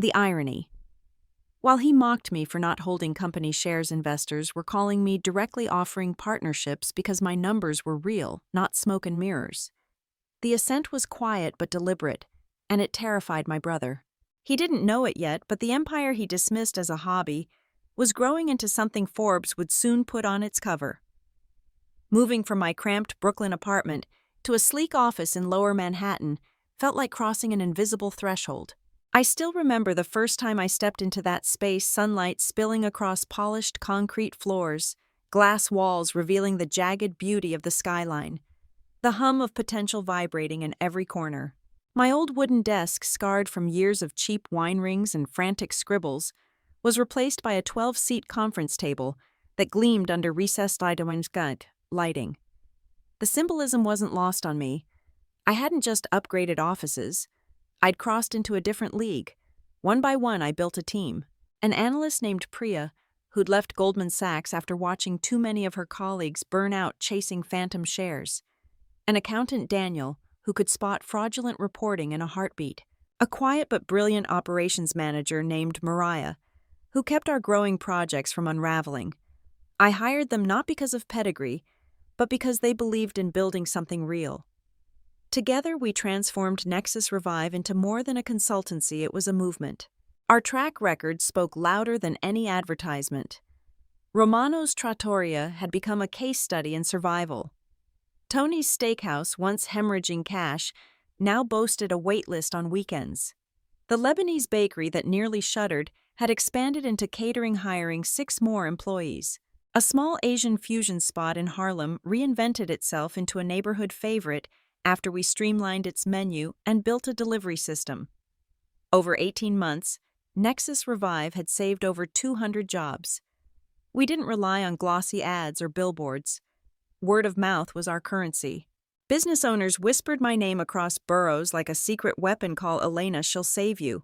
The irony. While he mocked me for not holding company shares, investors were calling me, directly offering partnerships because my numbers were real, not smoke and mirrors. The ascent was quiet but deliberate, and it terrified my brother. He didn't know it yet, but the empire he dismissed as a hobby was growing into something Forbes would soon put on its cover. Moving from my cramped Brooklyn apartment to a sleek office in Lower Manhattan felt like crossing an invisible threshold. I still remember the first time I stepped into that space, sunlight spilling across polished concrete floors, glass walls revealing the jagged beauty of the skyline, the hum of potential vibrating in every corner. My old wooden desk, scarred from years of cheap wine rings and frantic scribbles, was replaced by a 12-seat conference table that gleamed under recessed lighting. The symbolism wasn't lost on me. I hadn't just upgraded offices. I'd crossed into a different league. One by one, I built a team. An analyst named Priya, who'd left Goldman Sachs after watching too many of her colleagues burn out chasing phantom shares. An accountant, Daniel, who could spot fraudulent reporting in a heartbeat. A quiet but brilliant operations manager named Mariah, who kept our growing projects from unraveling. I hired them not because of pedigree, but because they believed in building something real. Together, we transformed Nexus Revive into more than a consultancy, it was a movement. Our track record spoke louder than any advertisement. Romano's Trattoria had become a case study in survival. Tony's Steakhouse, once hemorrhaging cash, now boasted a wait list on weekends. The Lebanese bakery that nearly shuttered had expanded into catering, hiring 6 more employees. A small Asian fusion spot in Harlem reinvented itself into a neighborhood favorite after we streamlined its menu and built a delivery system. Over 18 months, Nexus Revive had saved over 200 jobs. We didn't rely on glossy ads or billboards. Word of mouth was our currency. Business owners whispered my name across boroughs like a secret weapon, call Elena, she'll save you.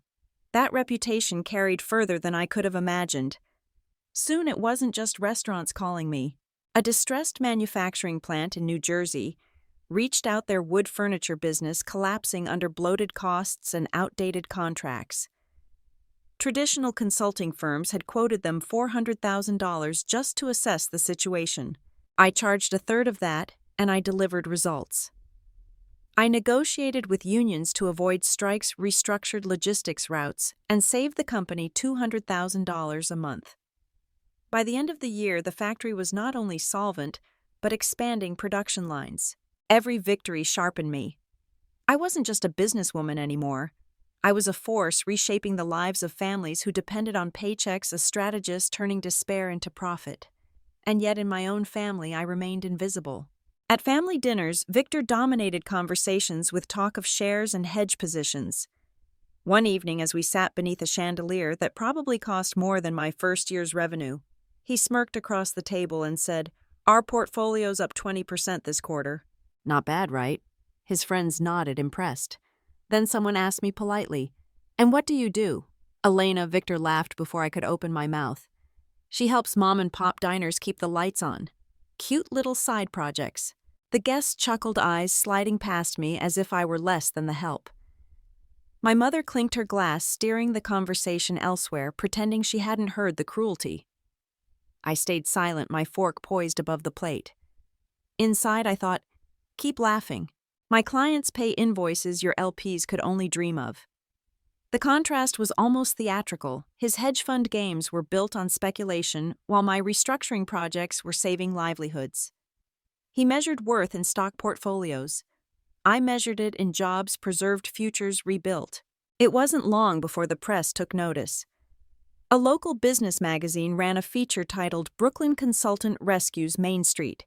That reputation carried further than I could have imagined. Soon it wasn't just restaurants calling me. A distressed manufacturing plant in New Jersey reached out, their wood furniture business collapsing under bloated costs and outdated contracts. Traditional consulting firms had quoted them $400,000 just to assess the situation. I charged a third of that, and I delivered results. I negotiated with unions to avoid strikes, restructured logistics routes, and saved the company $200,000 a month. By the end of the year, the factory was not only solvent, but expanding production lines. Every victory sharpened me. I wasn't just a businesswoman anymore. I was a force reshaping the lives of families who depended on paychecks, a strategist turning despair into profit. And yet in my own family, I remained invisible. At family dinners, Victor dominated conversations with talk of shares and hedge positions. One evening, as we sat beneath a chandelier that probably cost more than my first year's revenue, he smirked across the table and said, "Our portfolio's up 20% this quarter." Not bad, right? His friends nodded, impressed. Then someone asked me politely, "And what do you do?" Elena, Victor laughed before I could open my mouth. "She helps mom-and-pop diners keep the lights on. Cute little side projects." The guests chuckled, eyes sliding past me as if I were less than the help. My mother clinked her glass, steering the conversation elsewhere, pretending she hadn't heard the cruelty. I stayed silent, my fork poised above the plate. Inside, I thought, keep laughing. My clients pay invoices your LPs could only dream of. The contrast was almost theatrical. His hedge fund games were built on speculation, while my restructuring projects were saving livelihoods. He measured worth in stock portfolios. I measured it in jobs, preserved futures, rebuilt. It wasn't long before the press took notice. A local business magazine ran a feature titled "Brooklyn Consultant Rescues Main Street."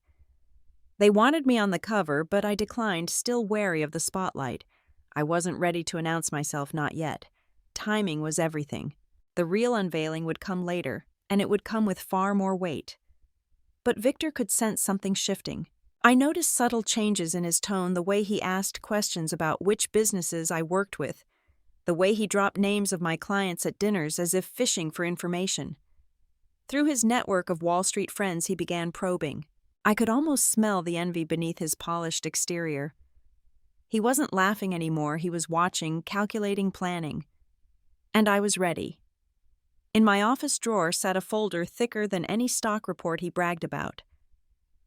They wanted me on the cover, but I declined, still wary of the spotlight. I wasn't ready to announce myself, not yet. Timing was everything. The real unveiling would come later, and it would come with far more weight. But Victor could sense something shifting. I noticed subtle changes in his tone, the way he asked questions about which businesses I worked with, the way he dropped names of my clients at dinners as if fishing for information. Through his network of Wall Street friends, he began probing. I could almost smell the envy beneath his polished exterior. He wasn't laughing anymore, he was watching, calculating, planning. And I was ready. In my office drawer sat a folder thicker than any stock report he bragged about.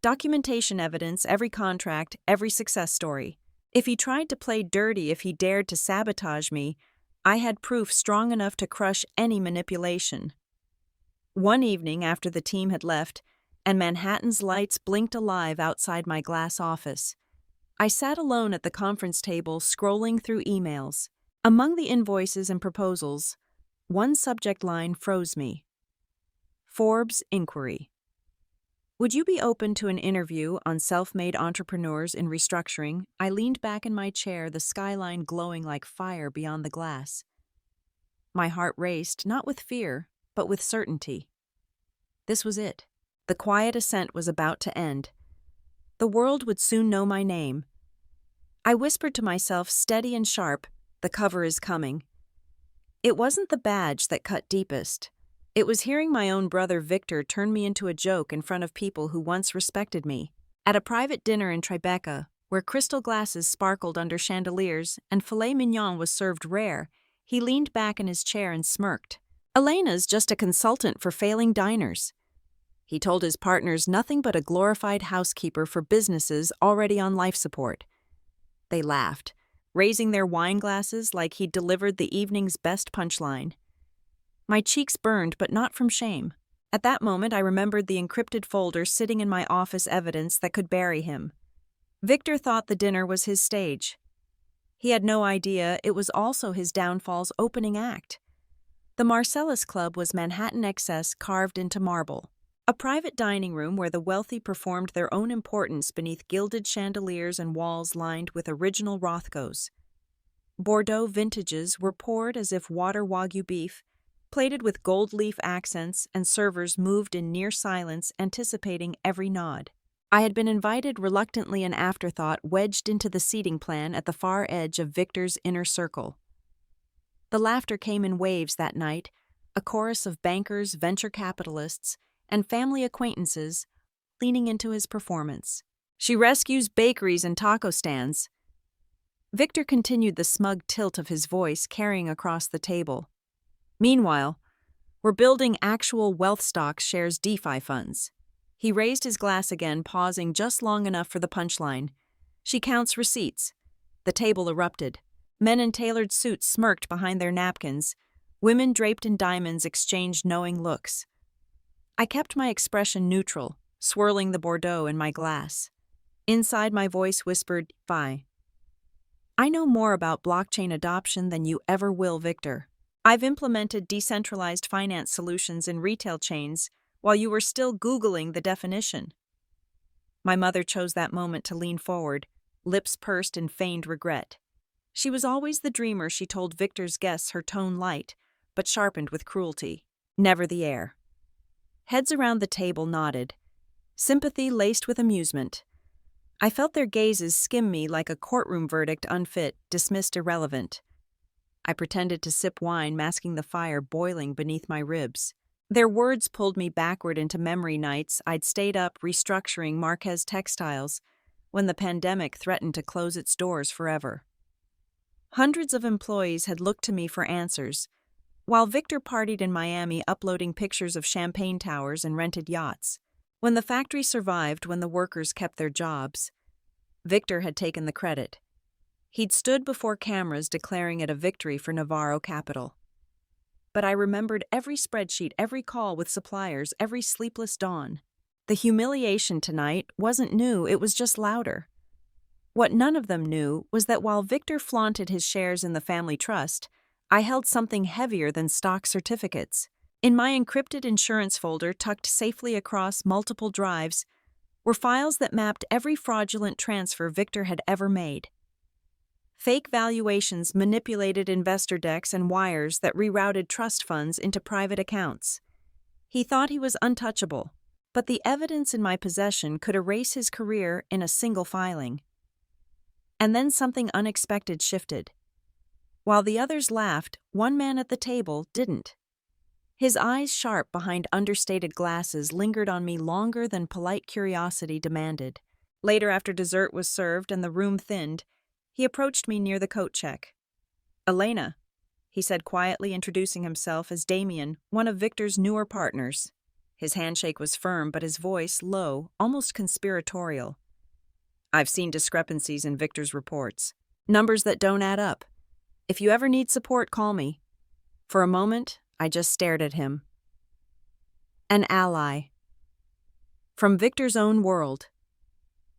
Documentation evidence, every contract, every success story. If he tried to play dirty, if he dared to sabotage me, I had proof strong enough to crush any manipulation. One evening after the team had left, and Manhattan's lights blinked alive outside my glass office, I sat alone at the conference table scrolling through emails. Among the invoices and proposals, one subject line froze me. Forbes inquiry. Would you be open to an interview on self-made entrepreneurs in restructuring? I leaned back in my chair, the skyline glowing like fire beyond the glass. My heart raced, not with fear, but with certainty. This was it. The quiet ascent was about to end. The world would soon know my name. I whispered to myself, steady and sharp, the cover is coming. It wasn't the badge that cut deepest. It was hearing my own brother Victor turn me into a joke in front of people who once respected me. At a private dinner in Tribeca, where crystal glasses sparkled under chandeliers and filet mignon was served rare, he leaned back in his chair and smirked. Elena's just a consultant for failing diners. He told his partners nothing but a glorified housekeeper for businesses already on life support. They laughed, raising their wine glasses like he'd delivered the evening's best punchline. My cheeks burned, but not from shame. At that moment, I remembered the encrypted folder sitting in my office, evidence that could bury him. Victor thought the dinner was his stage. He had no idea it was also his downfall's opening act. The Marcellus Club was Manhattan excess carved into marble. A private dining room where the wealthy performed their own importance beneath gilded chandeliers and walls lined with original Rothkos. Bordeaux vintages were poured as if water Wagyu beef, plated with gold leaf accents, and servers moved in near silence, anticipating every nod. I had been invited, reluctantly an afterthought, wedged into the seating plan at the far edge of Victor's inner circle. The laughter came in waves that night, a chorus of bankers, venture capitalists, and family acquaintances leaning into his performance. She rescues bakeries and taco stands. Victor continued, the smug tilt of his voice carrying across the table. Meanwhile, we're building actual wealth stocks, shares, DeFi funds. He raised his glass again, pausing just long enough for the punchline. She counts receipts. The table erupted. Men in tailored suits smirked behind their napkins. Women draped in diamonds exchanged knowing looks. I kept my expression neutral, swirling the Bordeaux in my glass. Inside, my voice whispered, "Fi. I know more about blockchain adoption than you ever will, Victor. I've implemented decentralized finance solutions in retail chains while you were still Googling the definition." My mother chose that moment to lean forward, lips pursed in feigned regret. She was always the dreamer, she told Victor's guests, her tone light, but sharpened with cruelty. Never the heir. Heads around the table nodded, sympathy laced with amusement. I felt their gazes skim me like a courtroom verdict, unfit, dismissed, irrelevant. I pretended to sip wine, masking the fire boiling beneath my ribs. Their words pulled me backward into memory nights I'd stayed up restructuring Marquez Textiles when the pandemic threatened to close its doors forever. Hundreds of employees had looked to me for answers, while Victor partied in Miami uploading pictures of champagne towers and rented yachts. When the factory survived, when the workers kept their jobs, Victor had taken the credit. He'd stood before cameras declaring it a victory for Navarro Capital. But I remembered every spreadsheet, every call with suppliers, every sleepless dawn. The humiliation tonight wasn't new, it was just louder. What none of them knew was that while Victor flaunted his shares in the family trust, I held something heavier than stock certificates. In my encrypted insurance folder, tucked safely across multiple drives, were files that mapped every fraudulent transfer Victor had ever made. Fake valuations, manipulated investor decks, and wires that rerouted trust funds into private accounts. He thought he was untouchable, but the evidence in my possession could erase his career in a single filing. And then something unexpected shifted. While the others laughed, one man at the table didn't. His eyes, sharp behind understated glasses, lingered on me longer than polite curiosity demanded. Later, after dessert was served and the room thinned, he approached me near the coat check. "Elena," he said quietly, introducing himself as Damian, one of Victor's newer partners. His handshake was firm, but his voice low, almost conspiratorial. I've seen discrepancies in Victor's reports. Numbers that don't add up. If you ever need support, call me. For a moment, I just stared at him. An ally. From Victor's own world.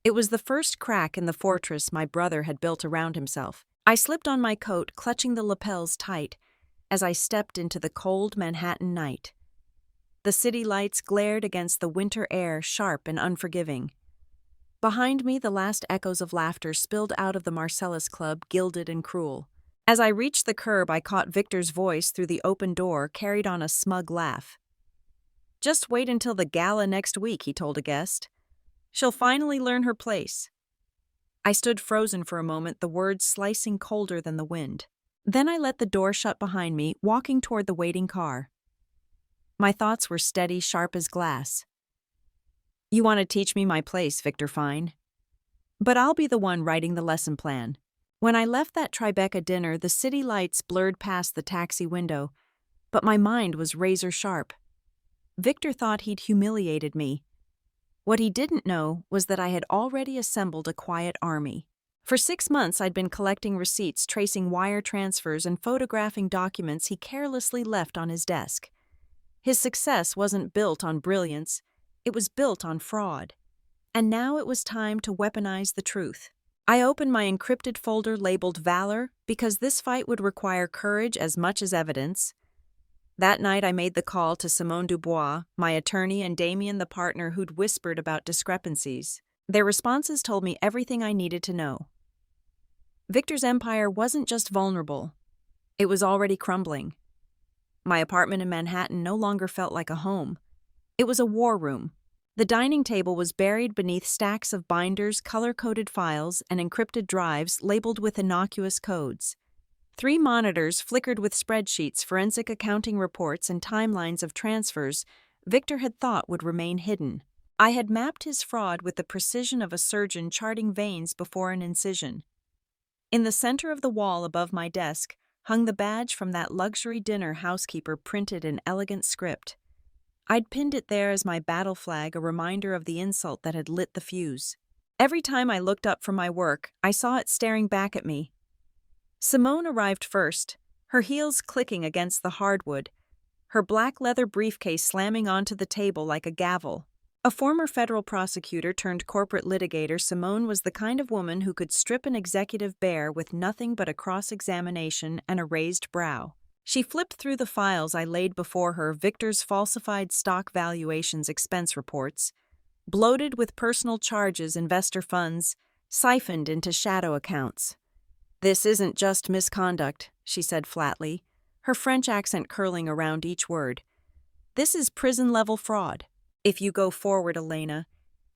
It was the first crack in the fortress my brother had built around himself. I slipped on my coat, clutching the lapels tight, as I stepped into the cold Manhattan night. The city lights glared against the winter air, sharp and unforgiving. Behind me, the last echoes of laughter spilled out of the Marcellus Club, gilded and cruel. As I reached the curb, I caught Victor's voice through the open door, carried on a smug laugh. Just wait until the gala next week, he told a guest. She'll finally learn her place. I stood frozen for a moment, the words slicing colder than the wind. Then I let the door shut behind me, walking toward the waiting car. My thoughts were steady, sharp as glass. You want to teach me my place, Victor Fine. But I'll be the one writing the lesson plan. When I left that Tribeca dinner, the city lights blurred past the taxi window, but my mind was razor sharp. Victor thought he'd humiliated me. What he didn't know was that I had already assembled a quiet army. For 6 months, I'd been collecting receipts, tracing wire transfers, and photographing documents he carelessly left on his desk. His success wasn't built on brilliance, it was built on fraud. And now it was time to weaponize the truth. I opened my encrypted folder labeled Valor because this fight would require courage as much as evidence. That night I made the call to Simone Dubois, my attorney, and Damian, the partner who'd whispered about discrepancies. Their responses told me everything I needed to know. Victor's empire wasn't just vulnerable. It was already crumbling. My apartment in Manhattan no longer felt like a home. It was a war room. The dining table was buried beneath stacks of binders, color-coded files, and encrypted drives labeled with innocuous codes. 3 monitors flickered with spreadsheets, forensic accounting reports, and timelines of transfers Victor had thought would remain hidden. I had mapped his fraud with the precision of a surgeon charting veins before an incision. In the center of the wall above my desk hung the badge from that luxury dinner Housekeeper printed in elegant script. I'd pinned it there as my battle flag, a reminder of the insult that had lit the fuse. Every time I looked up from my work, I saw it staring back at me. Simone arrived first, her heels clicking against the hardwood, her black leather briefcase slamming onto the table like a gavel. A former federal prosecutor turned corporate litigator, Simone was the kind of woman who could strip an executive bare with nothing but a cross-examination and a raised brow. She flipped through the files I laid before her, Victor's falsified stock valuations, expense reports, bloated with personal charges, investor funds, siphoned into shadow accounts. This isn't just misconduct, she said flatly, her French accent curling around each word. This is prison-level fraud. If you go forward, Elena,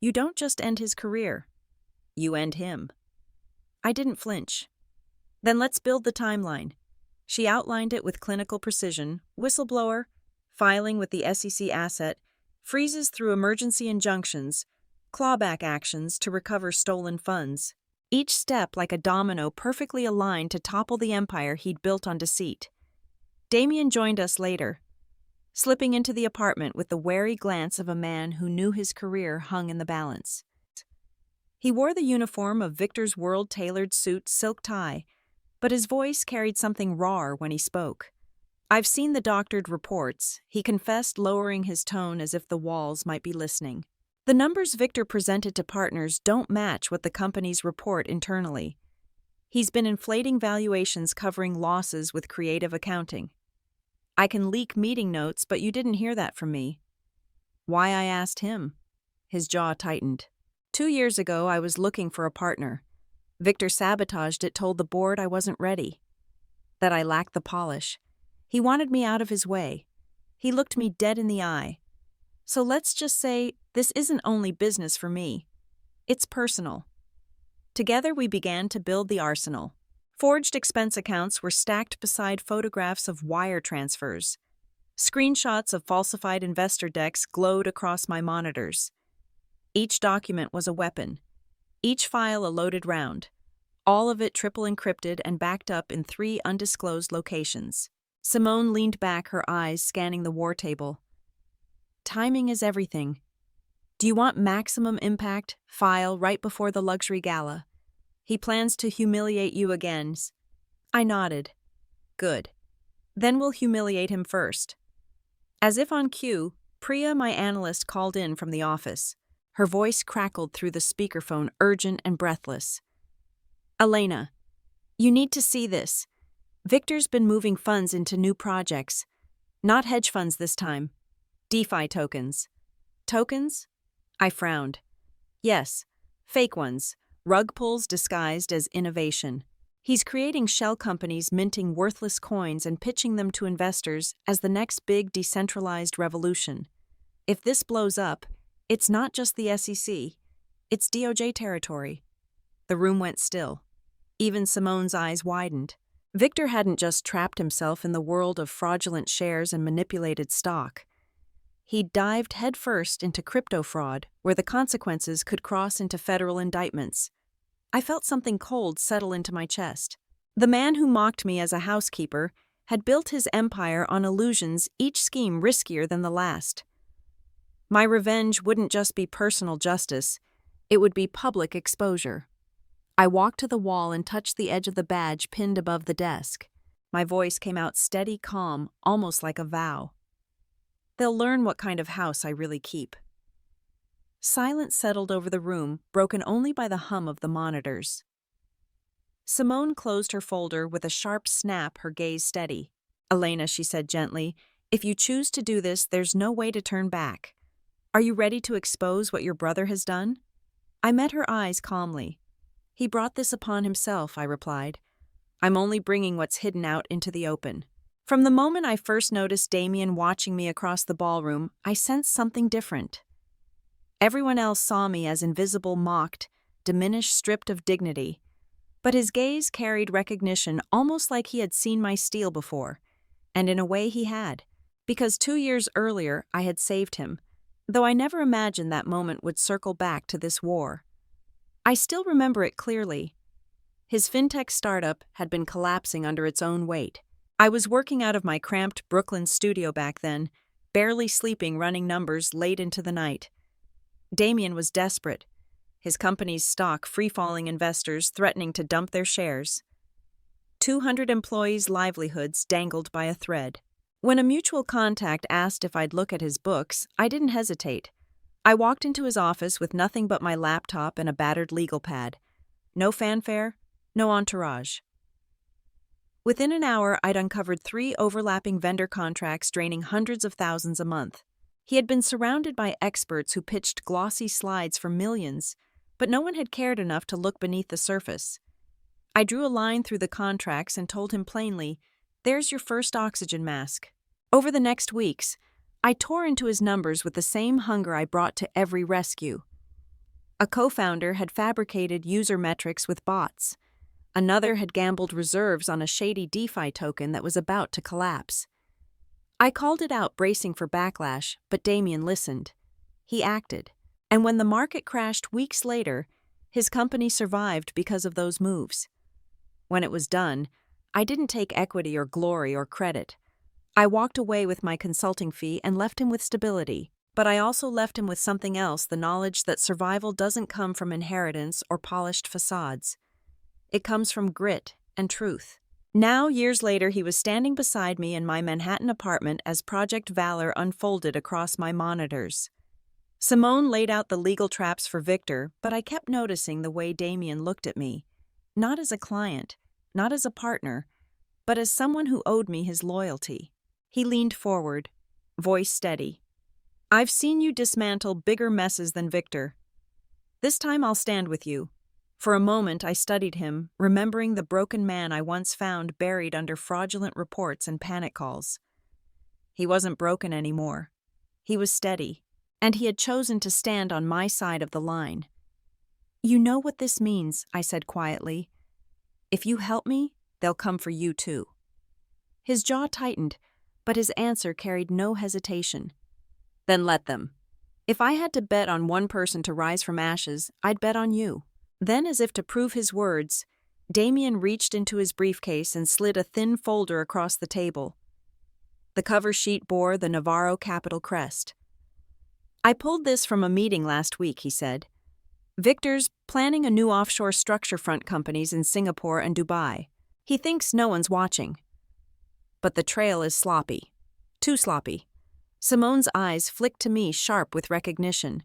you don't just end his career. You end him. I didn't flinch. Then let's build the timeline. She outlined it with clinical precision: whistleblower, filing with the SEC asset, freezes through emergency injunctions, clawback actions to recover stolen funds. Each step like a domino perfectly aligned to topple the empire he'd built on deceit. Damian joined us later, slipping into the apartment with the wary glance of a man who knew his career hung in the balance. He wore the uniform of Victor's world-tailored suit, silk tie, but his voice carried something raw when he spoke. I've seen the doctored reports, he confessed, lowering his tone as if the walls might be listening. The numbers Victor presented to partners don't match what the companies report internally. He's been inflating valuations, covering losses with creative accounting. I can leak meeting notes, but you didn't hear that from me. Why, I asked him. His jaw tightened. 2 years ago, I was looking for a partner. Victor sabotaged it, told the board I wasn't ready, that I lacked the polish. He wanted me out of his way. He looked me dead in the eye. So let's just say this isn't only business for me. It's personal. Together we began to build the arsenal. Forged expense accounts were stacked beside photographs of wire transfers. Screenshots of falsified investor decks glowed across my monitors. Each document was a weapon. Each file a loaded round. all of it triple encrypted and backed up in 3 undisclosed locations. Simone leaned back, her eyes scanning the war table. Timing is everything. Do you want maximum impact? File right before the luxury gala. He plans to humiliate you again. I nodded. Good. Then we'll humiliate him first. As if on cue, Priya, my analyst, called in from the office. Her voice crackled through the speakerphone, urgent and breathless. Elena, you need to see this. Victor's been moving funds into new projects. Not hedge funds this time. DeFi tokens. Tokens? I frowned. Yes, fake ones. Rug pulls disguised as innovation. He's creating shell companies minting worthless coins and pitching them to investors as the next big decentralized revolution. If this blows up, it's not just the SEC. It's DOJ territory. The room went still. Even Simone's eyes widened. Victor hadn't just trapped himself in the world of fraudulent shares and manipulated stock. He'd dived headfirst into crypto fraud, where the consequences could cross into federal indictments. I felt something cold settle into my chest. The man who mocked me as a housekeeper had built his empire on illusions, each scheme riskier than the last. My revenge wouldn't just be personal justice, it would be public exposure. I walked to the wall and touched the edge of the badge pinned above the desk. My voice came out steady, calm, almost like a vow. They'll learn what kind of house I really keep. Silence settled over the room, broken only by the hum of the monitors. Simone closed her folder with a sharp snap, her gaze steady. Elena, she said gently, if you choose to do this, there's no way to turn back. Are you ready to expose what your brother has done? I met her eyes calmly. He brought this upon himself, I replied. I'm only bringing what's hidden out into the open. From the moment I first noticed Damian watching me across the ballroom, I sensed something different. Everyone else saw me as invisible, mocked, diminished, stripped of dignity. But his gaze carried recognition, almost like he had seen my steel before. And in a way he had, because 2 years earlier I had saved him, though I never imagined that moment would circle back to this war. I still remember it clearly. His fintech startup had been collapsing under its own weight. I was working out of my cramped Brooklyn studio back then, barely sleeping, running numbers late into the night. Damian was desperate, his company's stock free-falling, investors threatening to dump their shares. 200 employees' livelihoods dangled by a thread. When a mutual contact asked if I'd look at his books, I didn't hesitate. I walked into his office with nothing but my laptop and a battered legal pad. No fanfare, no entourage. Within an hour, I'd uncovered 3 overlapping vendor contracts draining hundreds of thousands a month. He had been surrounded by experts who pitched glossy slides for millions, but no one had cared enough to look beneath the surface. I drew a line through the contracts and told him plainly, there's your first oxygen mask. Over the next weeks, I tore into his numbers with the same hunger I brought to every rescue. A co-founder had fabricated user metrics with bots. Another had gambled reserves on a shady DeFi token that was about to collapse. I called it out, bracing for backlash, but Damian listened. He acted. And when the market crashed weeks later, his company survived because of those moves. When it was done, I didn't take equity or glory or credit. I walked away with my consulting fee and left him with stability, but I also left him with something else, the knowledge that survival doesn't come from inheritance or polished facades. It comes from grit and truth. Now, years later, he was standing beside me in my Manhattan apartment as Project Valor unfolded across my monitors. Simone laid out the legal traps for Victor, but I kept noticing the way Damian looked at me. Not as a client, not as a partner, but as someone who owed me his loyalty. He leaned forward, voice steady. I've seen you dismantle bigger messes than Victor. This time I'll stand with you. For a moment I studied him, remembering the broken man I once found buried under fraudulent reports and panic calls. He wasn't broken anymore. He was steady, and he had chosen to stand on my side of the line. You know what this means, I said quietly. If you help me, they'll come for you too. His jaw tightened, but his answer carried no hesitation. Then let them. If I had to bet on one person to rise from ashes, I'd bet on you. Then, as if to prove his words, Damian reached into his briefcase and slid a thin folder across the table. The cover sheet bore the Navarro capital crest. "I pulled this from a meeting last week," he said. "Victor's planning a new offshore structure front companies in Singapore and Dubai. He thinks no one's watching. But the trail is sloppy. Too sloppy." Simone's eyes flicked to me sharp with recognition.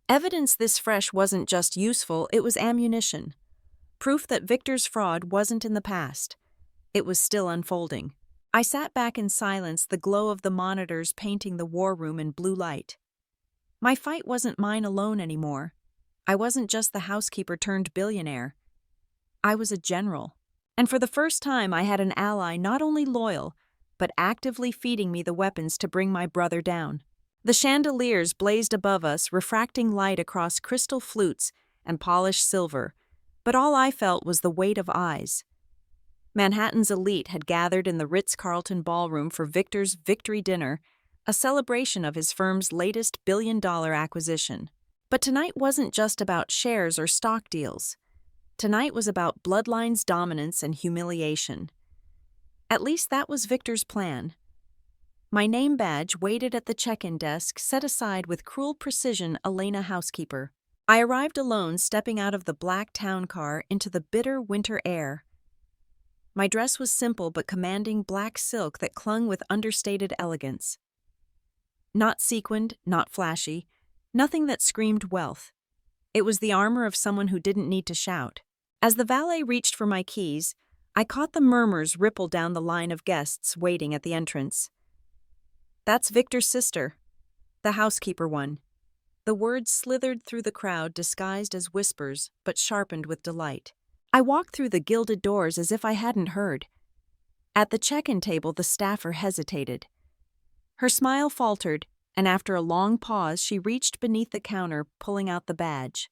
Evidence this fresh wasn't just useful, it was ammunition. Proof that Victor's fraud wasn't in the past. It was still unfolding. I sat back in silence, the glow of the monitors painting the war room in blue light. My fight wasn't mine alone anymore. I wasn't just the housekeeper turned billionaire. I was a general. And for the first time, I had an ally not only loyal, but actively feeding me the weapons to bring my brother down. The chandeliers blazed above us, refracting light across crystal flutes and polished silver, but all I felt was the weight of eyes. Manhattan's elite had gathered in the Ritz-Carlton ballroom for Victor's victory dinner, a celebration of his firm's latest billion-dollar acquisition. But tonight wasn't just about shares or stock deals. Tonight was about Bloodline's dominance and humiliation. At least that was Victor's plan. My name badge waited at the check-in desk, set aside with cruel precision Elena Housekeeper. I arrived alone, stepping out of the black town car into the bitter winter air. My dress was simple but commanding black silk that clung with understated elegance. Not sequined, not flashy, nothing that screamed wealth. It was the armor of someone who didn't need to shout. As the valet reached for my keys, I caught the murmurs ripple down the line of guests waiting at the entrance. "That's Victor's sister, the housekeeper one." The words slithered through the crowd, disguised as whispers, but sharpened with delight. I walked through the gilded doors as if I hadn't heard. At the check-in table, the staffer hesitated. Her smile faltered, and after a long pause, she reached beneath the counter, pulling out the badge.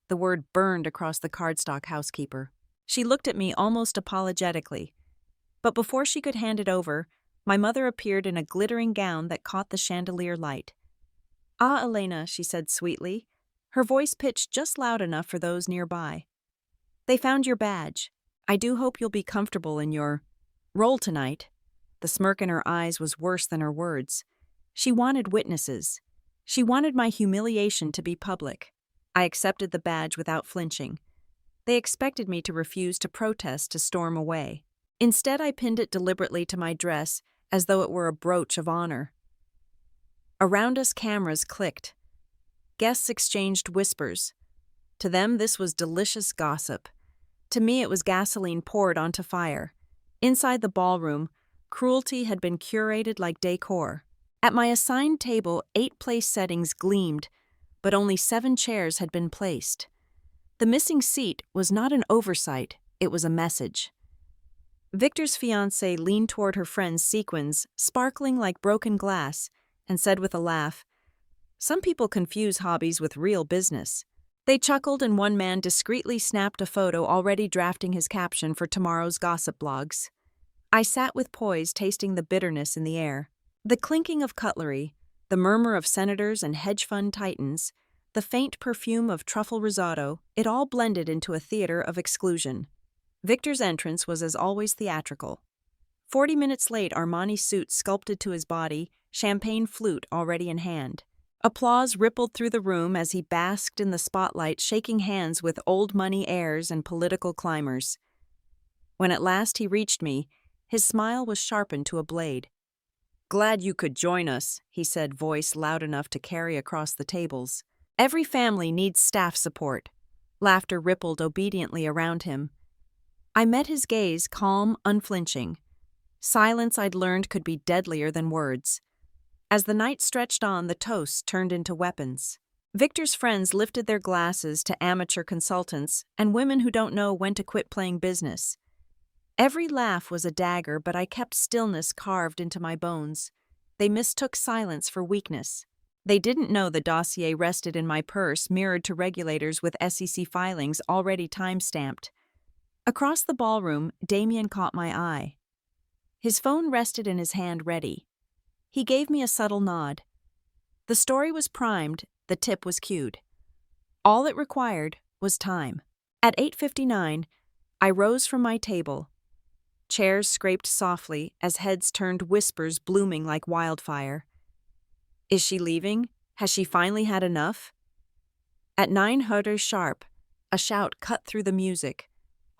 The word burned across the cardstock housekeeper. She looked at me almost apologetically. But before she could hand it over, my mother appeared in a glittering gown that caught the chandelier light. "Ah, Elena," she said sweetly, her voice pitched just loud enough for those nearby. "They found your badge. I do hope you'll be comfortable in your role tonight." The smirk in her eyes was worse than her words. She wanted witnesses. She wanted my humiliation to be public. I accepted the badge without flinching. They expected me to refuse to protest, to storm away. Instead, I pinned it deliberately to my dress, as though it were a brooch of honor. Around us, cameras clicked. Guests exchanged whispers. To them, this was delicious gossip. To me, it was gasoline poured onto fire. Inside the ballroom, cruelty had been curated like decor. At my assigned table, 8 place settings gleamed, but only 7 chairs had been placed. The missing seat was not an oversight, it was a message. Victor's fiancée leaned toward her friend's sequins, sparkling like broken glass, and said with a laugh, "Some people confuse hobbies with real business." They chuckled, and one man discreetly snapped a photo, already drafting his caption for tomorrow's gossip blogs. I sat with poise, tasting the bitterness in the air. The clinking of cutlery, the murmur of senators and hedge fund titans, the faint perfume of truffle risotto, it all blended into a theater of exclusion. Victor's entrance was as always theatrical. 40 minutes late, Armani suit sculpted to his body, champagne flute already in hand. Applause rippled through the room as he basked in the spotlight, shaking hands with old money heirs and political climbers. When at last he reached me, his smile was sharpened to a blade. "Glad you could join us," he said, voice loud enough to carry across the tables. "Every family needs staff support." Laughter rippled obediently around him. I met his gaze, calm, unflinching. Silence, I'd learned, could be deadlier than words. As the night stretched on, the toasts turned into weapons. Victor's friends lifted their glasses to amateur consultants and women who don't know when to quit playing business. Every laugh was a dagger, but I kept stillness carved into my bones. They mistook silence for weakness. They didn't know the dossier rested in my purse, mirrored to regulators with SEC filings already time-stamped. Across the ballroom, Damian caught my eye. His phone rested in his hand, ready. He gave me a subtle nod. The story was primed, the tip was cued. All it required was time. At 8:59, I rose from my table. Chairs scraped softly as heads turned, whispers blooming like wildfire. Is she leaving? Has she finally had enough? At 9:00 sharp, a shout cut through the music.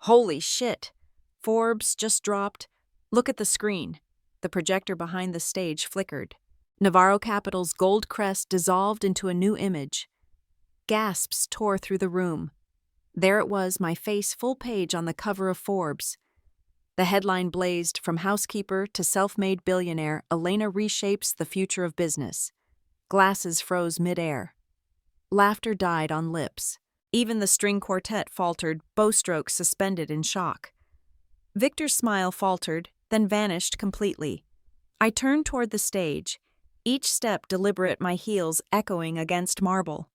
Holy shit! Forbes just dropped. Look at the screen. The projector behind the stage flickered. Navarro Capital's gold crest dissolved into a new image. Gasps tore through the room. There it was, my face full page on the cover of Forbes. The headline blazed, "From housekeeper to self-made billionaire, Elena reshapes the future of business." Glasses froze mid-air. Laughter died on lips. Even the string quartet faltered, bowstrokes suspended in shock. Victor's smile faltered, then vanished completely. I turned toward the stage, each step deliberate, my heels echoing against marble.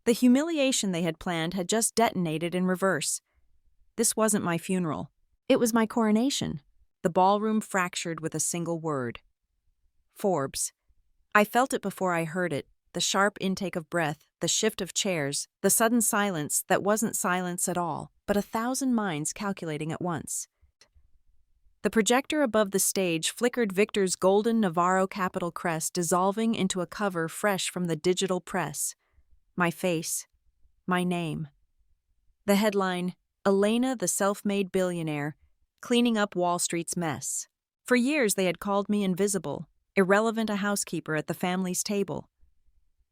The humiliation they had planned had just detonated in reverse. This wasn't my funeral. It was my coronation. The ballroom fractured with a single word. Forbes. I felt it before I heard it, the sharp intake of breath, the shift of chairs, the sudden silence that wasn't silence at all, but 1,000 minds calculating at once. The projector above the stage flickered Victor's golden Navarro Capital crest, dissolving into a cover fresh from the digital press. My face. My name. The headline, "Elena the Self-Made Billionaire, Cleaning Up Wall Street's Mess." For years they had called me invisible, irrelevant, a housekeeper at the family's table.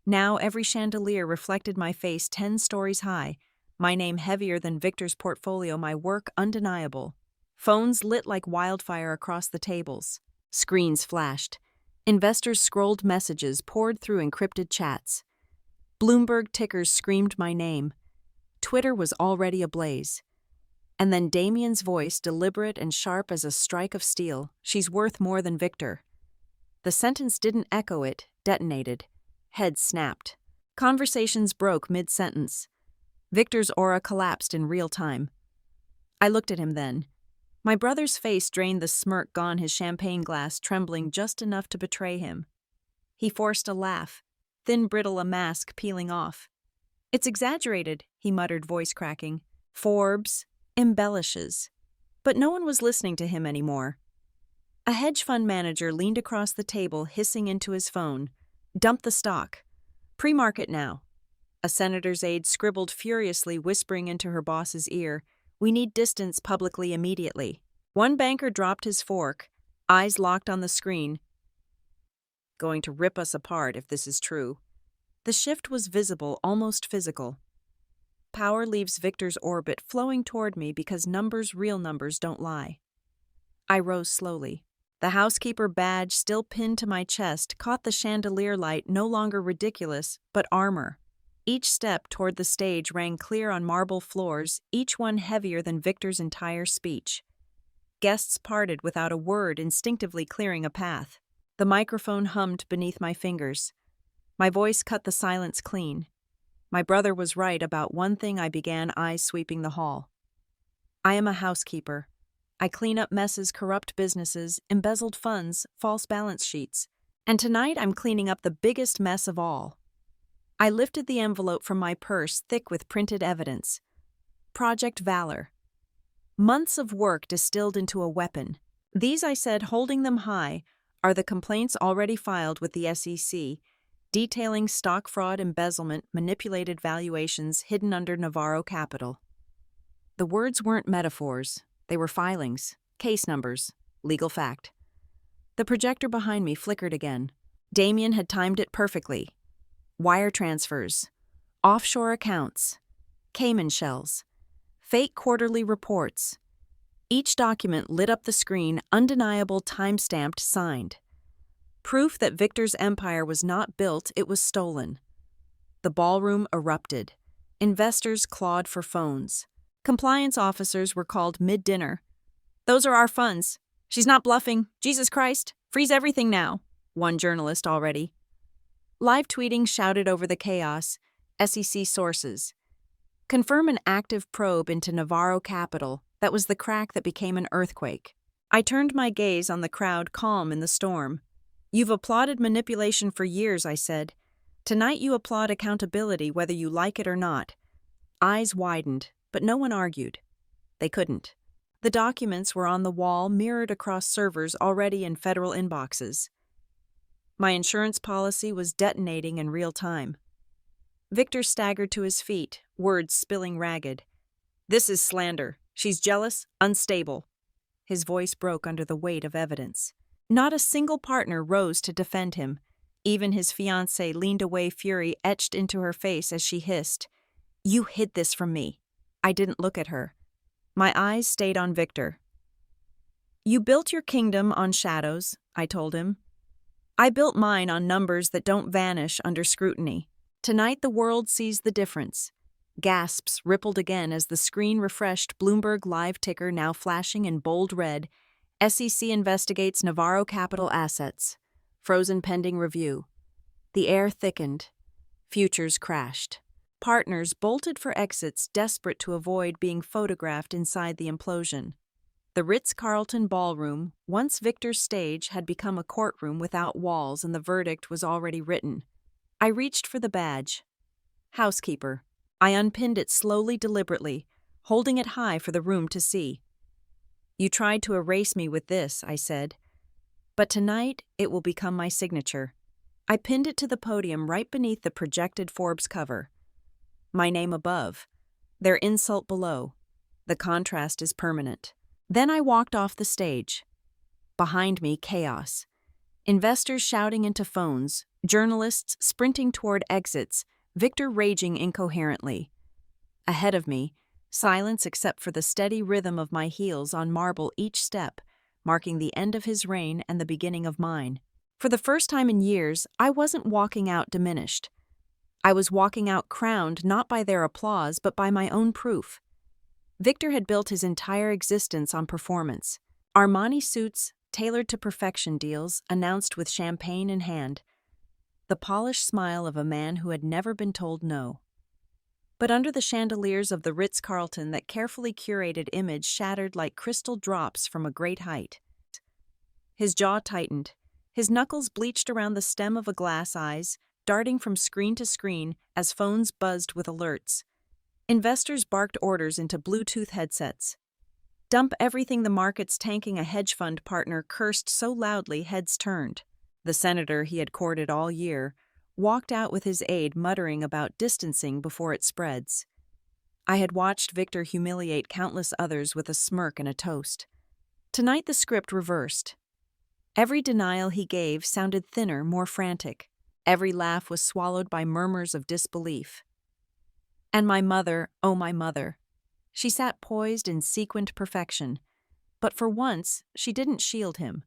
Now every chandelier reflected my face 10 stories high, my name heavier than Victor's portfolio, my work undeniable. Phones lit like wildfire across the tables. Screens flashed. Investors scrolled messages, poured through encrypted chats. Bloomberg tickers screamed my name. Twitter was already ablaze. And then Damian's voice, deliberate and sharp as a strike of steel, "She's worth more than Victor." The sentence didn't echo, it detonated. Heads snapped. Conversations broke mid-sentence. Victor's aura collapsed in real time. I looked at him then. My brother's face drained the smirk, gone, his champagne glass trembling just enough to betray him. He forced a laugh, thin, brittle, a mask peeling off. "It's exaggerated," he muttered, voice cracking. "Forbes embellishes." But no one was listening to him anymore. A hedge fund manager leaned across the table, hissing into his phone. "Dump the stock. Pre-market now." A senator's aide scribbled furiously, whispering into her boss's ear, "We need distance publicly immediately." One banker dropped his fork, eyes locked on the screen. "Going to rip us apart if this is true." The shift was visible, almost physical. Power leaves Victor's orbit, flowing toward me because numbers, real numbers, don't lie. I rose slowly. The housekeeper badge, still pinned to my chest, caught the chandelier light, no longer ridiculous, but armor. Each step toward the stage rang clear on marble floors, each one heavier than Victor's entire speech. Guests parted without a word, instinctively clearing a path. The microphone hummed beneath my fingers. My voice cut the silence clean. My brother was right about one thing, I began, eyes sweeping the hall. I am a housekeeper. I clean up messes, corrupt businesses, embezzled funds, false balance sheets. And tonight I'm cleaning up the biggest mess of all. I lifted the envelope from my purse, thick with printed evidence. Project Valor. Months of work distilled into a weapon. These, I said, holding them high, are the complaints already filed with the SEC, detailing stock fraud, embezzlement, manipulated valuations hidden under Navarro Capital. The words weren't metaphors. They were filings, case numbers, legal fact. The projector behind me flickered again. Damian had timed it perfectly. Wire transfers, offshore accounts, Cayman shells, fake quarterly reports. Each document lit up the screen, undeniable, time-stamped, signed. Proof that Victor's empire was not built, it was stolen. The ballroom erupted. Investors clawed for phones. Compliance officers were called mid-dinner. "Those are our funds. She's not bluffing. Jesus Christ. Freeze everything now." One journalist already. Live tweeting shouted over the chaos. SEC sources. Confirm an active probe into Navarro Capital. That was the crack that became an earthquake. I turned my gaze on the crowd, calm in the storm. "You've applauded manipulation for years," I said. "Tonight you applaud accountability, whether you like it or not." Eyes widened, but no one argued. They couldn't. The documents were on the wall, mirrored across servers already in federal inboxes. My insurance policy was detonating in real time. Victor staggered to his feet, words spilling ragged. "This is slander. She's jealous, unstable." His voice broke under the weight of evidence. Not a single partner rose to defend him. Even his fiancée leaned away, fury etched into her face as she hissed, "You hid this from me." I didn't look at her. My eyes stayed on Victor. "You built your kingdom on shadows," I told him. "I built mine on numbers that don't vanish under scrutiny. Tonight the world sees the difference." Gasps rippled again as the screen refreshed Bloomberg Live ticker now flashing in bold red. SEC investigates Navarro Capital assets. Frozen pending review. The air thickened. Futures crashed. Partners bolted for exits, desperate to avoid being photographed inside the implosion. The Ritz-Carlton ballroom, once Victor's stage, had become a courtroom without walls, and the verdict was already written. I reached for the badge. Housekeeper. I unpinned it slowly, deliberately, holding it high for the room to see. "You tried to erase me with this," I said. "But tonight it will become my signature." I pinned it to the podium right beneath the projected Forbes cover. My name above, their insult below. The contrast is permanent. Then I walked off the stage. Behind me, chaos. Investors shouting into phones, journalists sprinting toward exits, Victor raging incoherently. Ahead of me, silence except for the steady rhythm of my heels on marble each step, marking the end of his reign and the beginning of mine. For the first time in years, I wasn't walking out diminished. I was walking out crowned not by their applause but by my own proof. Victor had built his entire existence on performance. Armani suits, tailored to perfection deals, announced with champagne in hand. The polished smile of a man who had never been told no. But under the chandeliers of the Ritz-Carlton, that carefully curated image shattered like crystal drops from a great height. His jaw tightened, his knuckles bleached around the stem of a glass, eyes darting from screen to screen as phones buzzed with alerts. Investors barked orders into Bluetooth headsets. "Dump everything, the market's tanking," a hedge fund partner cursed so loudly heads turned. The senator he had courted all year walked out with his aide, muttering about distancing before it spreads. I had watched Victor humiliate countless others with a smirk and a toast. Tonight the script reversed. Every denial he gave sounded thinner, more frantic. Every laugh was swallowed by murmurs of disbelief. And my mother, oh my mother. She sat poised in sequined perfection, but for once she didn't shield him.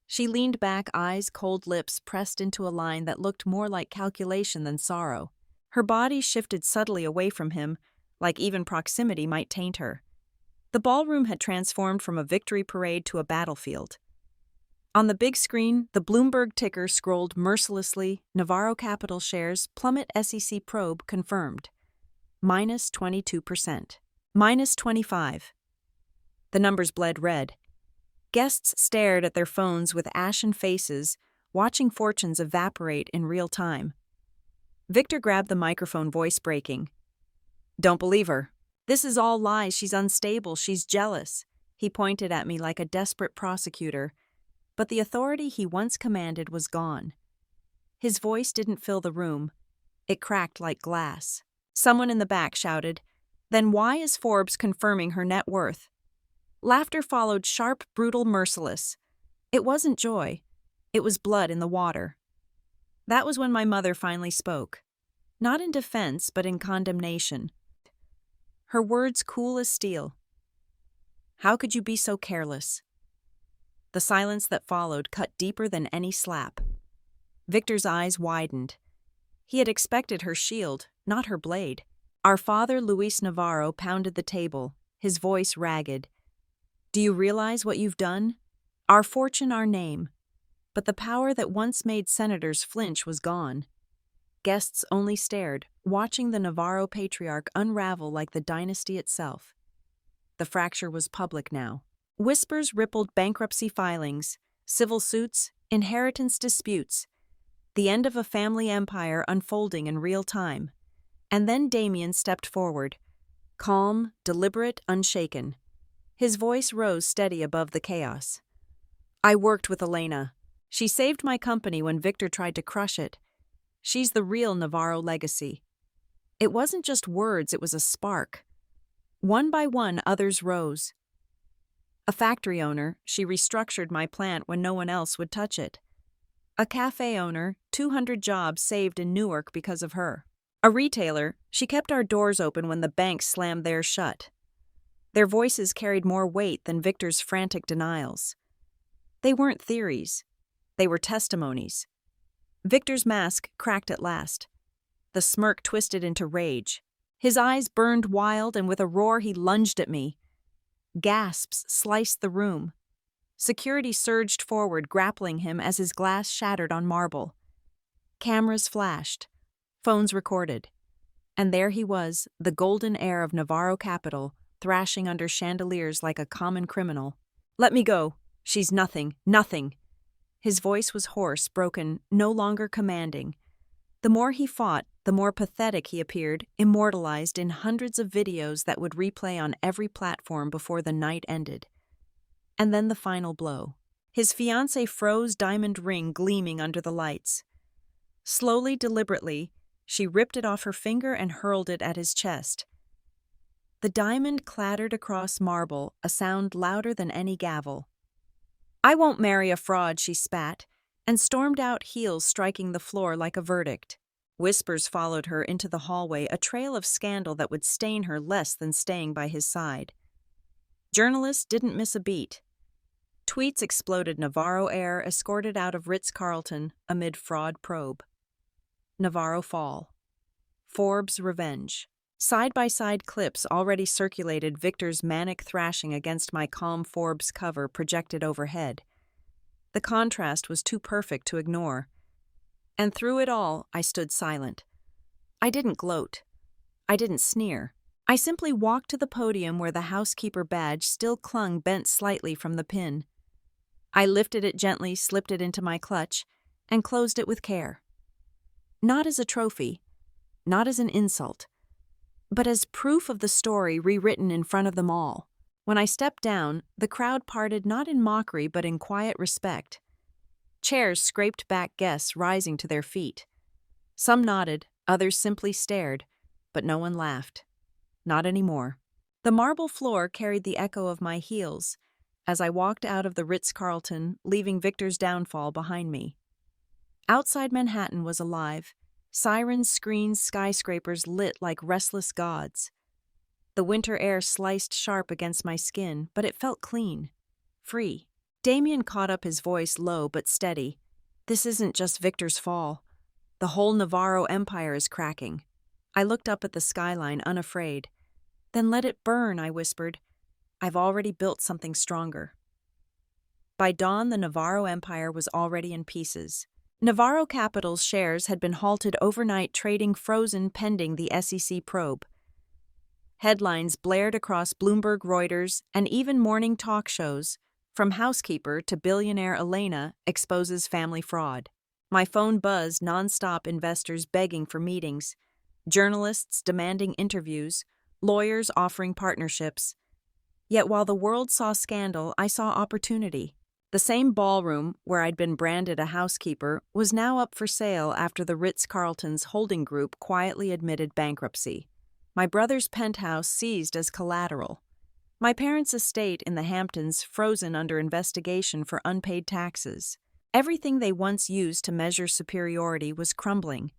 She leaned back, eyes, cold lips pressed into a line that looked more like calculation than sorrow. Her body shifted subtly away from him, like even proximity might taint her. The ballroom had transformed from a victory parade to a battlefield. On the big screen, the Bloomberg ticker scrolled mercilessly. Navarro Capital shares plummet, SEC probe confirmed. Minus 22%. Minus 25. The numbers bled red. Guests stared at their phones with ashen faces, watching fortunes evaporate in real time. Victor grabbed the microphone, voice breaking. "Don't believe her. This is all lies. She's unstable. She's jealous." He pointed at me like a desperate prosecutor, but the authority he once commanded was gone. His voice didn't fill the room. It cracked like glass. Someone in the back shouted, "Then why is Forbes confirming her net worth?" Laughter followed, sharp, brutal, merciless. It wasn't joy. It was blood in the water. That was when my mother finally spoke. Not in defense, but in condemnation. Her words cool as steel. "How could you be so careless?" The silence that followed cut deeper than any slap. Victor's eyes widened. He had expected her shield, not her blade. Our father, Luis Navarro, pounded the table, his voice ragged. "Do you realize what you've done? Our fortune, our name. But the power that once made senators flinch was gone." Guests only stared, watching the Navarro patriarch unravel like the dynasty itself. The fracture was public now. Whispers rippled, bankruptcy filings, civil suits, inheritance disputes, the end of a family empire unfolding in real time. And then Damian stepped forward. calm, deliberate, unshaken. His voice rose steady above the chaos. I worked with Elena. She saved my company when Victor tried to crush it. She's the real Navarro legacy. It wasn't just words, it was a spark. One by one, others rose. A factory owner, she restructured my plant when no one else would touch it. A cafe owner, 200 jobs saved in Newark because of her. A retailer, she kept our doors open when the banks slammed theirs shut. Their voices carried more weight than Victor's frantic denials. They weren't theories. They were testimonies. Victor's mask cracked at last. The smirk twisted into rage. His eyes burned wild, and with a roar he lunged at me. Gasps sliced the room. Security surged forward, grappling him as his glass shattered on marble. Cameras flashed. Phones recorded. And there he was, the golden heir of Navarro capital, thrashing under chandeliers like a common criminal. Let me go. She's nothing, nothing. His voice was hoarse, broken, no longer commanding. The more he fought, the more pathetic he appeared, immortalized in hundreds of videos that would replay on every platform before the night ended. And then the final blow. His fiancée froze diamond ring gleaming under the lights. Slowly, deliberately, she ripped it off her finger and hurled it at his chest. The diamond clattered across marble, a sound louder than any gavel. I won't marry a fraud, she spat, and stormed out, heels striking the floor like a verdict. Whispers followed her into the hallway, a trail of scandal that would stain her less than staying by his side. Journalists didn't miss a beat. Tweets exploded Navarro heir escorted out of Ritz-Carlton amid fraud probe. Navarro fall. Forbes revenge. Side-by-side clips already circulated Victor's manic thrashing against my calm Forbes cover projected overhead. The contrast was too perfect to ignore. And through it all, I stood silent. I didn't gloat. I didn't sneer. I simply walked to the podium where the Housekeeper badge still clung bent slightly from the pin. I lifted it gently, slipped it into my clutch, and closed it with care. Not as a trophy, not as an insult, but as proof of the story rewritten in front of them all. When I stepped down, the crowd parted not in mockery but in quiet respect. Chairs scraped back guests rising to their feet. Some nodded, others simply stared, but no one laughed. Not anymore. The marble floor carried the echo of my heels as I walked out of the Ritz-Carlton, leaving Victor's downfall behind me. Outside Manhattan was alive. Sirens screamed, skyscrapers lit like restless gods. The winter air sliced sharp against my skin, but it felt clean, free. Damian caught up, his voice low but steady. This isn't just Victor's fall. The whole Navarro empire is cracking. I looked up at the skyline, unafraid. Then let it burn, I whispered. I've already built something stronger. By dawn, the Navarro empire was already in pieces. Navarro Capital's shares had been halted overnight, trading frozen pending the SEC probe. Headlines blared across Bloomberg, Reuters, and even morning talk shows, from Housekeeper to billionaire Elena exposes family fraud. My phone buzzed nonstop, investors begging for meetings, journalists demanding interviews, lawyers offering partnerships. Yet while the world saw scandal, I saw opportunity. The same ballroom where I'd been branded a housekeeper was now up for sale after the Ritz-Carlton's holding group quietly admitted bankruptcy. My brother's penthouse seized as collateral. My parents' estate in the Hamptons frozen under investigation for unpaid taxes. Everything they once used to measure superiority was crumbling.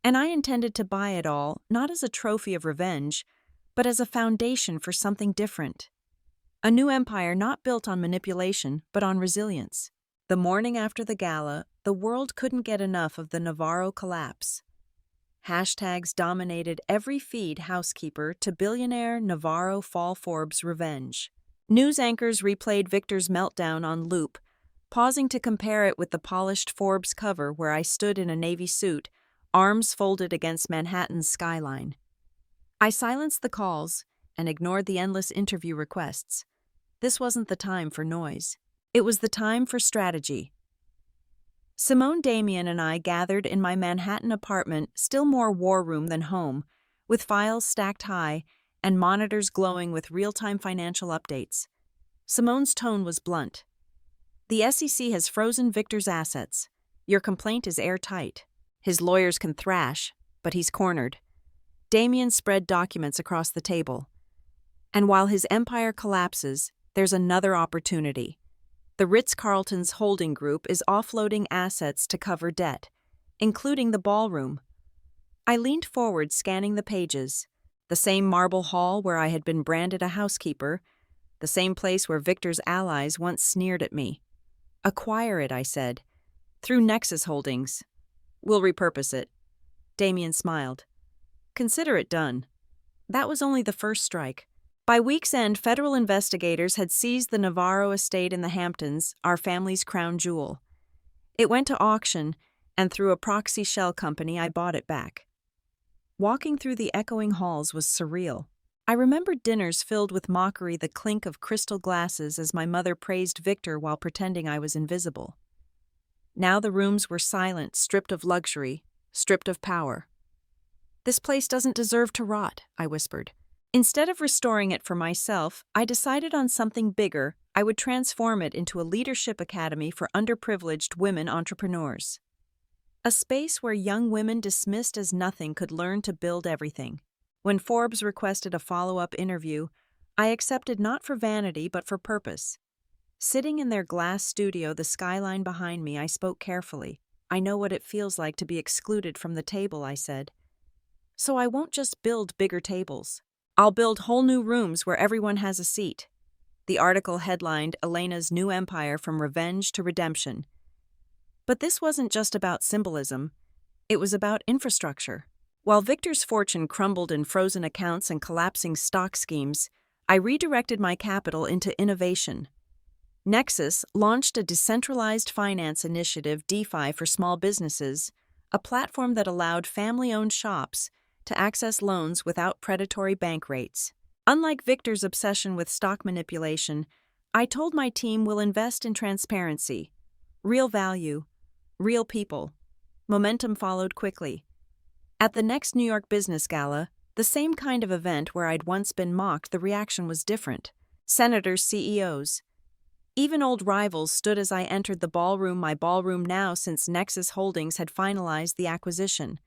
And I intended to buy it all, not as a trophy of revenge, but as a foundation for something different. A new empire not built on manipulation, but on resilience. The morning after the gala, the world couldn't get enough of the Navarro collapse. Hashtags dominated every feed, Housekeeper to billionaire Navarro fall Forbes revenge. News anchors replayed Victor's meltdown on loop, pausing to compare it with the polished Forbes cover where I stood in a navy suit, arms folded against Manhattan's skyline. I silenced the calls and ignored the endless interview requests. This wasn't the time for noise. It was the time for strategy. Simone, Damian, and I gathered in my Manhattan apartment, still more war room than home, with files stacked high and monitors glowing with real-time financial updates. Simone's tone was blunt. "The SEC has frozen Victor's assets. Your complaint is airtight. His lawyers can thrash, but he's cornered." Damian spread documents across the table. "And while his empire collapses, there's another opportunity. The Ritz-Carlton's holding group is offloading assets to cover debt, including the ballroom." I leaned forward, scanning the pages. The same marble hall where I had been branded a housekeeper, the same place where Victor's allies once sneered at me. "Acquire it," I said. "Through Nexus Holdings. We'll repurpose it." Damian smiled. "Consider it done." That was only the first strike. By week's end, federal investigators had seized the Navarro estate in the Hamptons, our family's crown jewel. It went to auction, and through a proxy shell company, I bought it back. Walking through the echoing halls was surreal. I remembered dinners filled with mockery, the clink of crystal glasses as my mother praised Victor while pretending I was invisible. Now the rooms were silent, stripped of luxury, stripped of power. "This place doesn't deserve to rot," I whispered. Instead of restoring it for myself, I decided on something bigger. I would transform it into a leadership academy for underprivileged women entrepreneurs. A space where young women dismissed as nothing could learn to build everything. When Forbes requested a follow-up interview, I accepted not for vanity but for purpose. Sitting in their glass studio, the skyline behind me, I spoke carefully. "I know what it feels like to be excluded from the table," I said. "So I won't just build bigger tables. I'll build whole new rooms where everyone has a seat." The article headlined "Elena's New Empire from Revenge to Redemption." But this wasn't just about symbolism. It was about infrastructure. While Victor's fortune crumbled in frozen accounts and collapsing stock schemes, I redirected my capital into innovation. Nexus launched a decentralized finance initiative, DeFi, for small businesses, a platform that allowed family-owned shops to access loans without predatory bank rates. Unlike Victor's obsession with stock manipulation, I told my team we'll invest in transparency, real value, real people. Momentum followed quickly. At the next New York Business Gala, the same kind of event where I'd once been mocked, the reaction was different. Senators, CEOs, even old rivals stood as I entered the ballroom, my ballroom now, since Nexus Holdings had finalized the acquisition.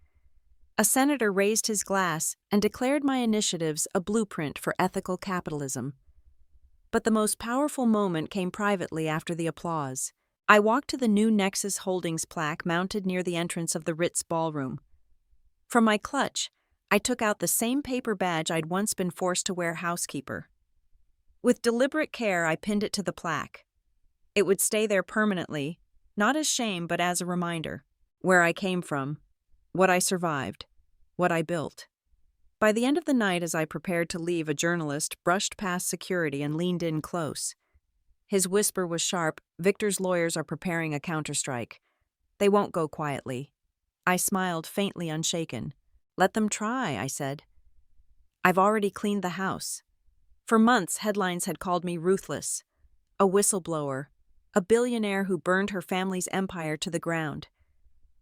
A senator raised his glass and declared my initiatives a blueprint for ethical capitalism. But the most powerful moment came privately after the applause. I walked to the new Nexus Holdings plaque mounted near the entrance of the Ritz ballroom. From my clutch, I took out the same paper badge I'd once been forced to wear, Housekeeper. With deliberate care, I pinned it to the plaque. It would stay there permanently, not as shame but as a reminder. Where I came from, what I survived, what I built. By the end of the night, as I prepared to leave, a journalist brushed past security and leaned in close. His whisper was sharp. "Victor's lawyers are preparing a counterstrike. They won't go quietly." I smiled, faintly unshaken. "Let them try," I said. "I've already cleaned the house." For months, headlines had called me ruthless, a whistleblower, a billionaire who burned her family's empire to the ground.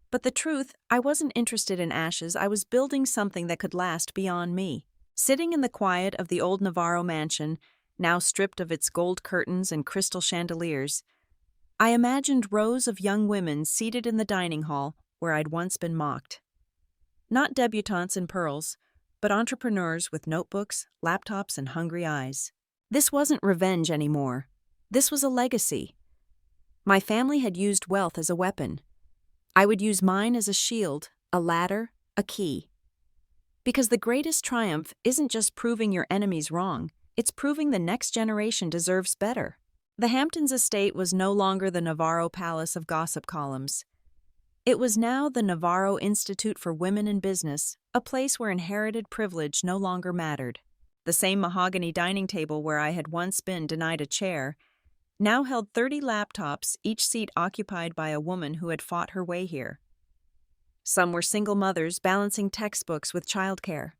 But the truth, I wasn't interested in ashes. I was building something that could last beyond me. Sitting in the quiet of the old Navarro mansion, now stripped of its gold curtains and crystal chandeliers, I imagined rows of young women seated in the dining hall where I'd once been mocked. Not debutantes in pearls, but entrepreneurs with notebooks, laptops, and hungry eyes. This wasn't revenge anymore. This was a legacy. My family had used wealth as a weapon. I would use mine as a shield, a ladder, a key. Because the greatest triumph isn't just proving your enemies wrong, it's proving the next generation deserves better. The Hamptons estate was no longer the Navarro palace of gossip columns. It was now the Navarro Institute for Women in Business, a place where inherited privilege no longer mattered. The same mahogany dining table where I had once been denied a chair now held 30 laptops, each seat occupied by a woman who had fought her way here. Some were single mothers balancing textbooks with childcare.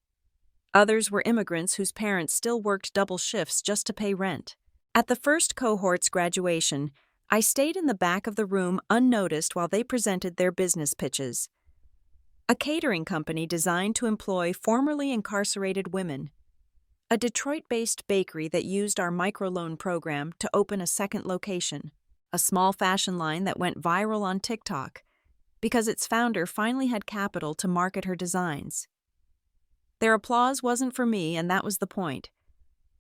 Others were immigrants whose parents still worked double shifts just to pay rent. At the first cohort's graduation, I stayed in the back of the room unnoticed while they presented their business pitches. A catering company designed to employ formerly incarcerated women. a Detroit-based bakery that used our microloan program to open a second location, a small fashion line that went viral on TikTok because its founder finally had capital to market her designs. Their applause wasn't for me, and that was the point.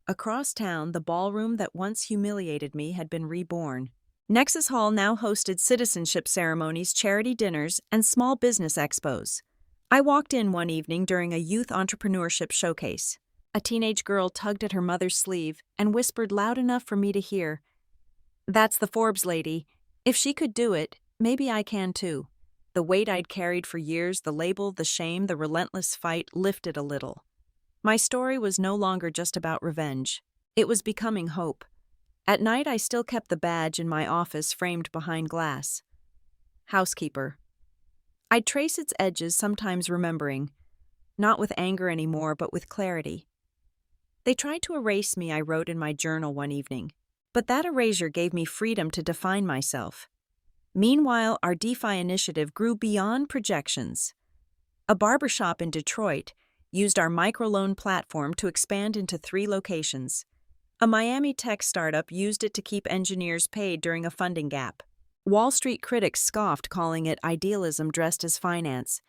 Across town, the ballroom that once humiliated me had been reborn. Nexus Hall now hosted citizenship ceremonies, charity dinners, and small business expos. I walked in one evening during a youth entrepreneurship showcase. A teenage girl tugged at her mother's sleeve and whispered loud enough for me to hear, "That's the Forbes lady. If she could do it, maybe I can too." The weight I'd carried for years, the label, the shame, the relentless fight, lifted a little. My story was no longer just about revenge. It was becoming hope. At night, I still kept the badge in my office framed behind glass. Housekeeper. I'd trace its edges, sometimes remembering, not with anger anymore, but with clarity. "They tried to erase me," I wrote in my journal one evening. But that erasure gave me freedom to define myself. Meanwhile, our DeFi initiative grew beyond projections. A barbershop in Detroit used our microloan platform to expand into 3 locations. A Miami tech startup used it to keep engineers paid during a funding gap. Wall Street critics scoffed, calling it idealism dressed as finance.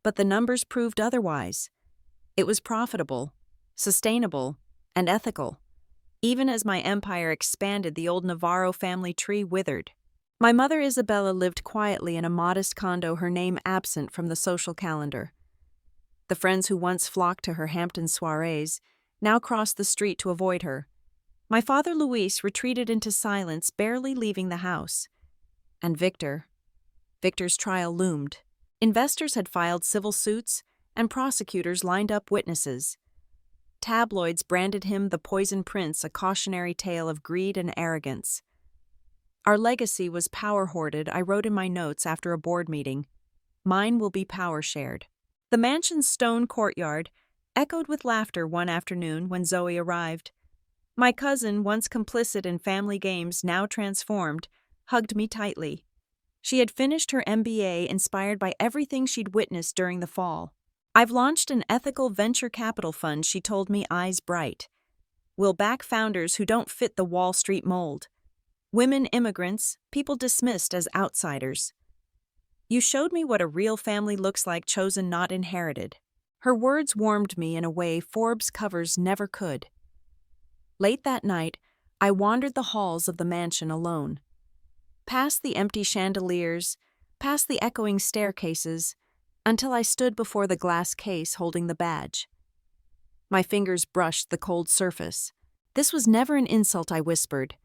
But the numbers proved otherwise. It was profitable, sustainable, and ethical. Even as my empire expanded, the old Navarro family tree withered. My mother Isabella lived quietly in a modest condo, her name absent from the social calendar. The friends who once flocked to her Hampton soirees now crossed the street to avoid her. My father Luis retreated into silence, barely leaving the house. And Victor's trial loomed. Investors had filed civil suits, and prosecutors lined up witnesses. Tabloids branded him the Poison Prince, a cautionary tale of greed and arrogance. Our legacy was power hoarded, I wrote in my notes after a board meeting. Mine will be power shared. The mansion's stone courtyard echoed with laughter one afternoon when Zoe arrived. My cousin, once complicit in family games, now transformed, hugged me tightly. She had finished her MBA, inspired by everything she'd witnessed during the fall. "I've launched an ethical venture capital fund," she told me, eyes bright. "We'll back founders who don't fit the Wall Street mold. Women, immigrants, people dismissed as outsiders. You showed me what a real family looks like, chosen, not inherited." Her words warmed me in a way Forbes covers never could. Late that night, I wandered the halls of the mansion alone. Past the empty chandeliers, past the echoing staircases, until I stood before the glass case holding the badge. My fingers brushed the cold surface. "This was never an insult," I whispered.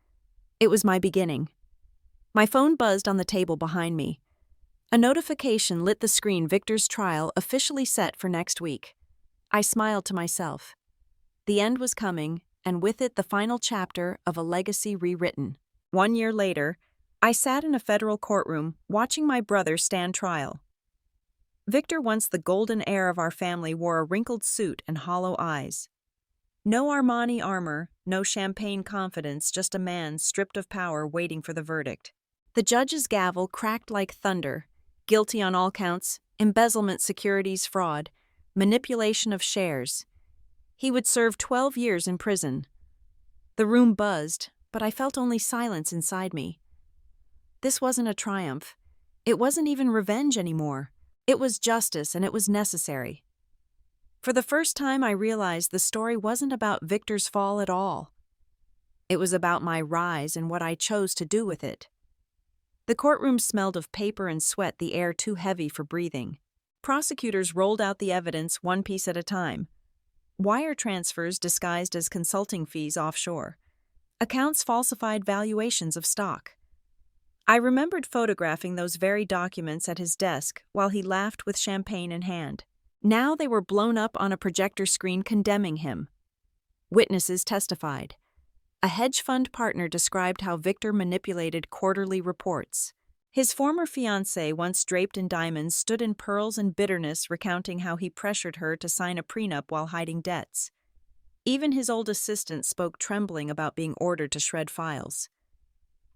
"It was my beginning." My phone buzzed on the table behind me. A notification lit the screen. Victor's trial officially set for next week. I smiled to myself. The end was coming, and with it the final chapter of a legacy rewritten. 1 year later, I sat in a federal courtroom, watching my brother stand trial. Victor, once the golden heir of our family, wore a wrinkled suit and hollow eyes. No Armani armor, no champagne confidence, just a man stripped of power waiting for the verdict. The judge's gavel cracked like thunder. Guilty on all counts: embezzlement, securities fraud, manipulation of shares. He would serve 12 years in prison. The room buzzed, but I felt only silence inside me. This wasn't a triumph. It wasn't even revenge anymore. It was justice, and it was necessary. For the first time, I realized the story wasn't about Victor's fall at all. It was about my rise and what I chose to do with it. The courtroom smelled of paper and sweat, the air too heavy for breathing. Prosecutors rolled out the evidence one piece at a time. Wire transfers disguised as consulting fees offshore. Accounts falsified valuations of stock. I remembered photographing those very documents at his desk while he laughed with champagne in hand. Now they were blown up on a projector screen condemning him. Witnesses testified. A hedge fund partner described how Victor manipulated quarterly reports. His former fiancée, once draped in diamonds, stood in pearls and bitterness, recounting how he pressured her to sign a prenup while hiding debts. Even his old assistant spoke trembling about being ordered to shred files.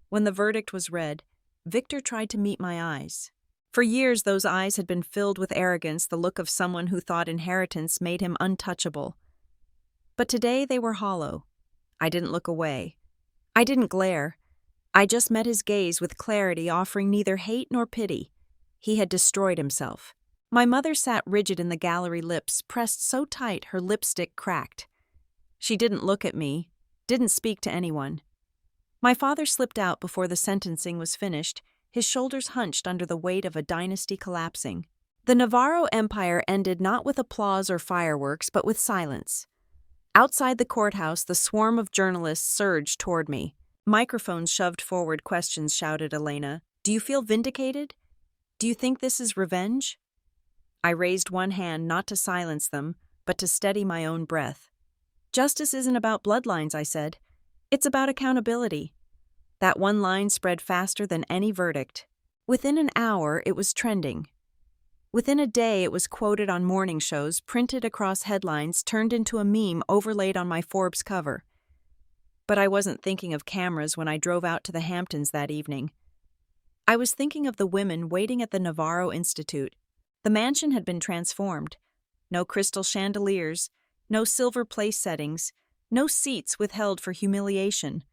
When the verdict was read, Victor tried to meet my eyes. For years, those eyes had been filled with arrogance, the look of someone who thought inheritance made him untouchable. But today they were hollow. I didn't look away. I didn't glare. I just met his gaze with clarity, offering neither hate nor pity. He had destroyed himself. My mother sat rigid in the gallery, lips pressed so tight her lipstick cracked. She didn't look at me, didn't speak to anyone. My father slipped out before the sentencing was finished, his shoulders hunched under the weight of a dynasty collapsing. The Navarro Empire ended not with applause or fireworks, but with silence. Outside the courthouse, the swarm of journalists surged toward me. Microphones shoved forward, questions shouted. Elena, do you feel vindicated? Do you think this is revenge? I raised one hand not to silence them, but to steady my own breath. Justice isn't about bloodlines, I said. It's about accountability. That one line spread faster than any verdict. Within an hour, it was trending. Within a day, it was quoted on morning shows, printed across headlines, turned into a meme overlaid on my Forbes cover. But I wasn't thinking of cameras when I drove out to the Hamptons that evening. I was thinking of the women waiting at the Navarro Institute. The mansion had been transformed. No crystal chandeliers, no silver place settings, no seats withheld for humiliation.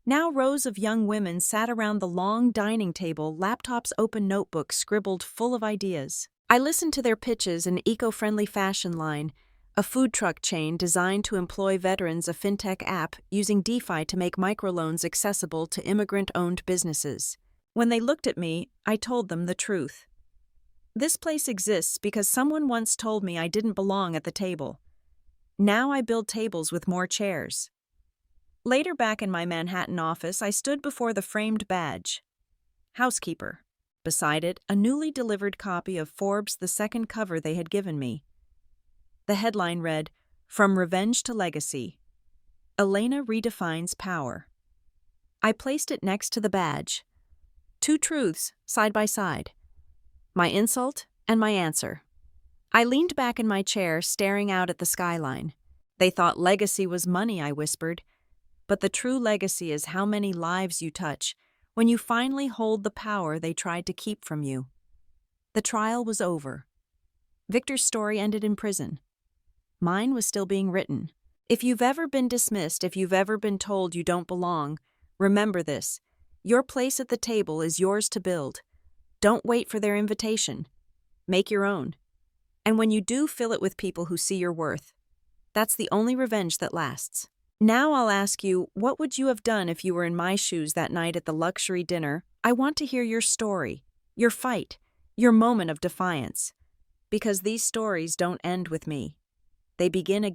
Now rows of young women sat around the long dining table, laptops open, notebooks scribbled full of ideas. I listened to their pitches: an eco-friendly fashion line, a food truck chain designed to employ veterans, a fintech app using DeFi to make microloans accessible to immigrant-owned businesses. When they looked at me, I told them the truth. This place exists because someone once told me I didn't belong at the table. Now I build tables with more chairs. Later, back in my Manhattan office, I stood before the framed badge. Housekeeper. Beside it, a newly delivered copy of Forbes, the second cover they had given me. The headline read, "From Revenge to Legacy. Elena redefines power." I placed it next to the badge. Two truths, side by side. My insult and my answer. I leaned back in my chair, staring out at the skyline. They thought legacy was money, I whispered. But the true legacy is how many lives you touch when you finally hold the power they tried to keep from you. The trial was over. Victor's story ended in prison. Mine was still being written. If you've ever been dismissed, if you've ever been told you don't belong, remember this. Your place at the table is yours to build. Don't wait for their invitation. Make your own. And when you do, fill it with people who see your worth. That's the only revenge that lasts. Now I'll ask you, what would you have done if you were in my shoes that night at the luxury dinner? I want to hear your story, your fight, your moment of defiance. Because these stories don't end with me. They begin again.